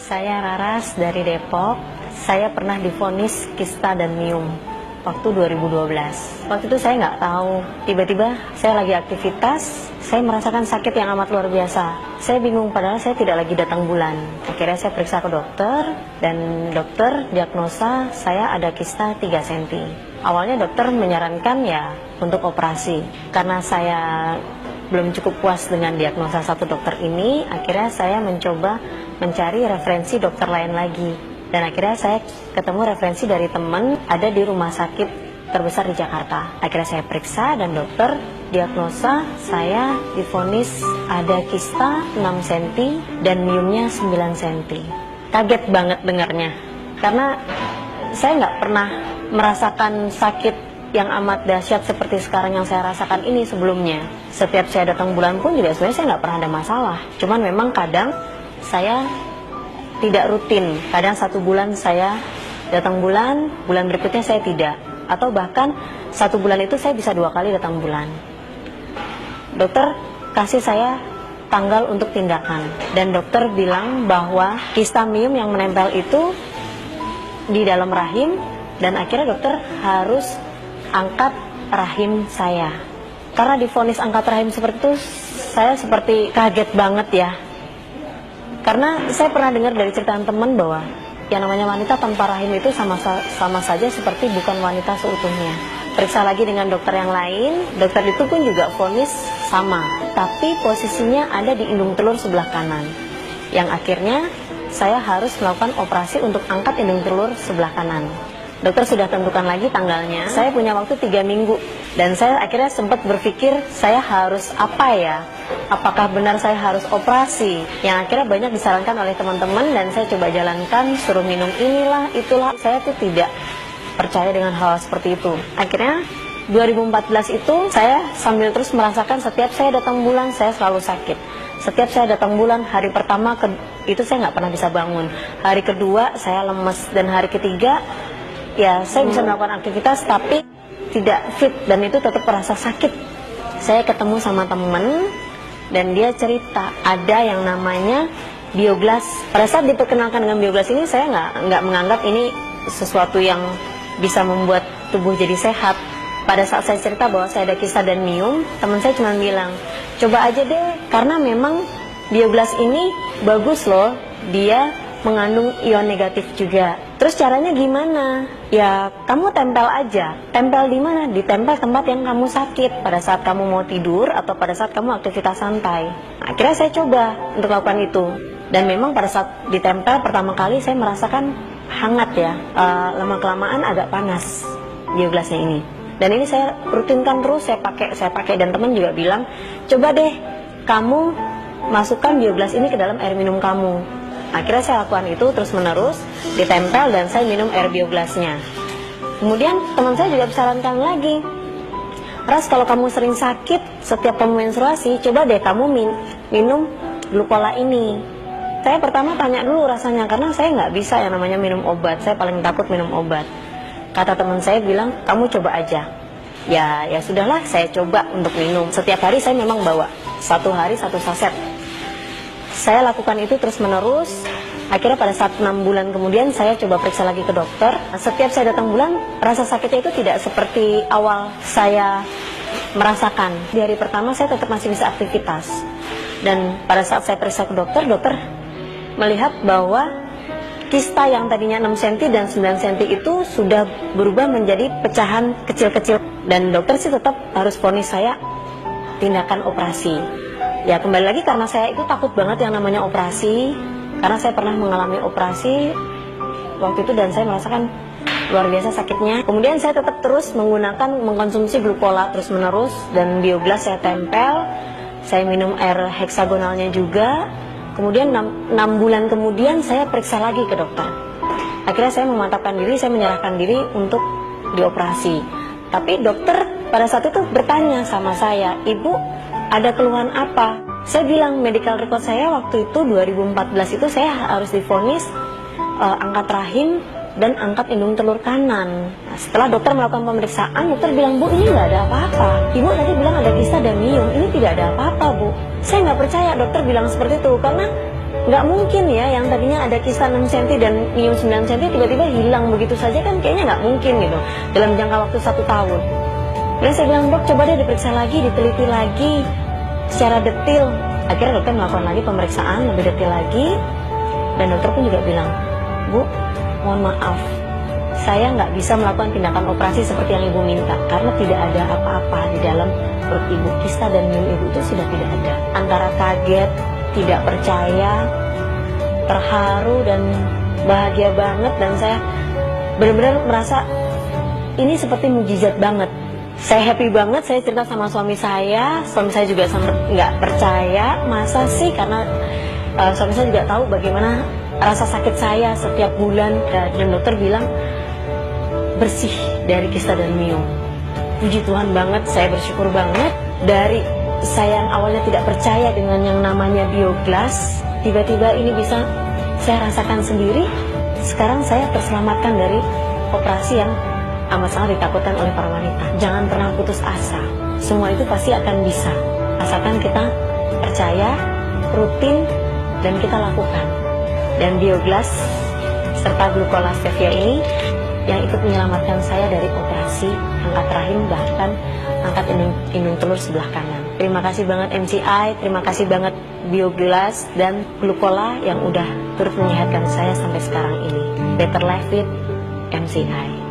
Saya Raras dari Depok. Saya pernah divonis kista dan miom waktu 2012. Waktu itu saya nggak tahu. Tiba-tiba saya lagi aktivitas, saya merasakan sakit yang amat luar biasa. Saya bingung padahal saya tidak lagi datang bulan. Akhirnya saya periksa ke dokter dan dokter diagnosa saya ada kista 3 cm. Awalnya dokter menyarankan ya untuk operasi. Karena saya belum cukup puas dengan diagnosa satu dokter ini, akhirnya saya mencoba mencari referensi dokter lain lagi. Dan akhirnya saya ketemu referensi dari teman ada di rumah sakit terbesar di Jakarta. Akhirnya saya periksa dan dokter diagnosa saya divonis ada kista 6 cm dan miomnya 9 cm. Kaget banget dengarnya, karena saya nggak pernah merasakan sakit yang amat dahsyat seperti sekarang yang saya rasakan ini sebelumnya. Setiap saya datang bulan pun juga sebenarnya saya nggak pernah ada masalah. Cuman memang kadang saya tidak rutin. Kadang 1 bulan saya datang bulan berikutnya saya tidak. Atau bahkan 1 bulan itu saya bisa 2 kali datang bulan. Dokter kasih saya tanggal untuk tindakan. Dan dokter bilang bahwa kista miom yang menempel itu di dalam rahim. Dan akhirnya dokter harus angkat rahim saya. Karena divonis angkat rahim seperti itu, saya seperti kaget banget ya. Karena saya pernah dengar dari cerita teman bahwa yang namanya wanita tanpa rahim itu sama saja seperti bukan wanita seutuhnya. Periksa lagi dengan dokter yang lain, dokter itu pun juga vonis sama, tapi posisinya ada di indung telur sebelah kanan. Yang akhirnya saya harus melakukan operasi untuk angkat indung telur sebelah kanan. Dokter sudah tentukan lagi tanggalnya. Saya punya waktu 3 minggu. Dan saya akhirnya sempat berpikir saya harus apa ya? Apakah benar saya harus operasi? Yang akhirnya banyak disarankan oleh teman-teman dan saya coba jalankan, suruh minum inilah, itulah. Saya tuh tidak percaya dengan hal seperti itu. Akhirnya 2014 itu saya sambil terus merasakan setiap saya datang bulan saya selalu sakit. Setiap saya datang bulan, hari pertama itu saya nggak pernah bisa bangun. Hari kedua saya lemes dan hari ketiga ya saya bisa melakukan aktivitas tapi tidak fit dan itu tetap merasa sakit. Saya ketemu sama temen dan dia cerita ada yang namanya bioglas. Pada saat diperkenalkan dengan bioglas ini saya nggak menganggap ini sesuatu yang bisa membuat tubuh jadi sehat. Pada saat saya cerita bahwa saya ada kista dan miom, teman saya cuma bilang coba aja deh karena memang bioglas ini bagus loh, dia mengandung ion negatif juga. Terus caranya gimana? Ya kamu tempel aja. Tempel di mana? Ditempel tempat yang kamu sakit pada saat kamu mau tidur atau pada saat kamu aktivitas santai. Akhirnya saya coba untuk lakukan itu. Dan memang pada saat ditempel pertama kali saya merasakan hangat ya. Lama-kelamaan agak panas bioglasnya ini. Dan ini saya rutinkan terus, saya pakai dan teman juga bilang, coba deh kamu masukkan bioglas ini ke dalam air minum kamu. Akhirnya saya lakukan itu terus menerus, ditempel dan saya minum air bioglasnya. Kemudian teman saya juga sarankan lagi, Ras kalau kamu sering sakit setiap kamu menstruasi, coba deh kamu minum glukola ini. Saya pertama tanya dulu rasanya karena saya nggak bisa yang namanya minum obat, saya paling takut minum obat. Kata teman saya bilang kamu coba aja. Ya sudahlah saya coba untuk minum. Setiap hari saya memang bawa 1 hari 1 saset. Saya lakukan itu terus menerus. Akhirnya pada saat 6 bulan kemudian saya coba periksa lagi ke dokter. Setiap saya datang bulan rasa sakitnya itu tidak seperti awal saya merasakan. Di hari pertama saya tetap masih bisa aktivitas. Dan pada saat saya periksa ke dokter melihat bahwa kista yang tadinya 6 cm dan 9 cm itu sudah berubah menjadi pecahan kecil-kecil. Dan dokter sih tetap harus vonis saya tindakan operasi. Ya kembali lagi karena saya itu takut banget yang namanya operasi. Karena saya pernah mengalami operasi waktu itu dan saya merasakan luar biasa sakitnya. Kemudian saya tetap terus mengkonsumsi glukola terus menerus. Dan bioglas saya tempel. Saya minum air heksagonalnya juga. Kemudian 6 bulan kemudian saya periksa lagi ke dokter. Akhirnya saya memantapkan diri, saya menyerahkan diri untuk dioperasi. Tapi dokter pada saat itu bertanya sama saya, Ibu ada keluhan apa? Saya bilang medical record saya waktu itu 2014 itu saya harus divonis angkat rahim dan angkat indung telur kanan. Nah, setelah dokter melakukan pemeriksaan, dokter bilang, Bu ini nggak ada apa-apa. Ibu tadi bilang ada kista dan miom, ini tidak ada apa-apa Bu. Saya nggak percaya dokter bilang seperti itu karena nggak mungkin ya yang tadinya ada kista 6 cm dan miom 9 cm tiba-tiba hilang begitu saja, kan kayaknya nggak mungkin gitu dalam jangka waktu 1 tahun. Dan saya bilang, dok coba deh diperiksa lagi, diteliti lagi secara detail. Akhirnya dokter melakukan lagi pemeriksaan lebih detail lagi, dan dokter pun juga bilang, Bu, mohon maaf, saya nggak bisa melakukan tindakan operasi seperti yang ibu minta karena tidak ada apa-apa di dalam perut ibu. Kista dan miom ibu itu sudah tidak ada. Antara kaget, tidak percaya, terharu, dan bahagia banget, dan saya benar-benar merasa ini seperti mukjizat banget. Saya happy banget, saya cerita sama suami saya juga nggak percaya, masa sih, karena suami saya juga tahu bagaimana rasa sakit saya setiap bulan, dan dokter bilang bersih dari kista dan miom. Puji Tuhan banget, saya bersyukur banget. Dari saya yang awalnya tidak percaya dengan yang namanya bioglas, tiba-tiba ini bisa saya rasakan sendiri. Sekarang saya terselamatkan dari operasi yang amat sangat ditakutkan oleh para wanita. Jangan pernah putus asa, semua itu pasti akan bisa, asalkan kita percaya, rutin, dan kita lakukan. Dan bioglas serta glucola stevia ini yang ikut menyelamatkan saya dari operasi angkat rahim, bahkan angkat indung telur sebelah kanan. Terima kasih banget MCI, terima kasih banget bioglas dan glucola yang udah turut menyehatkan saya sampai sekarang ini. Better life with MCI.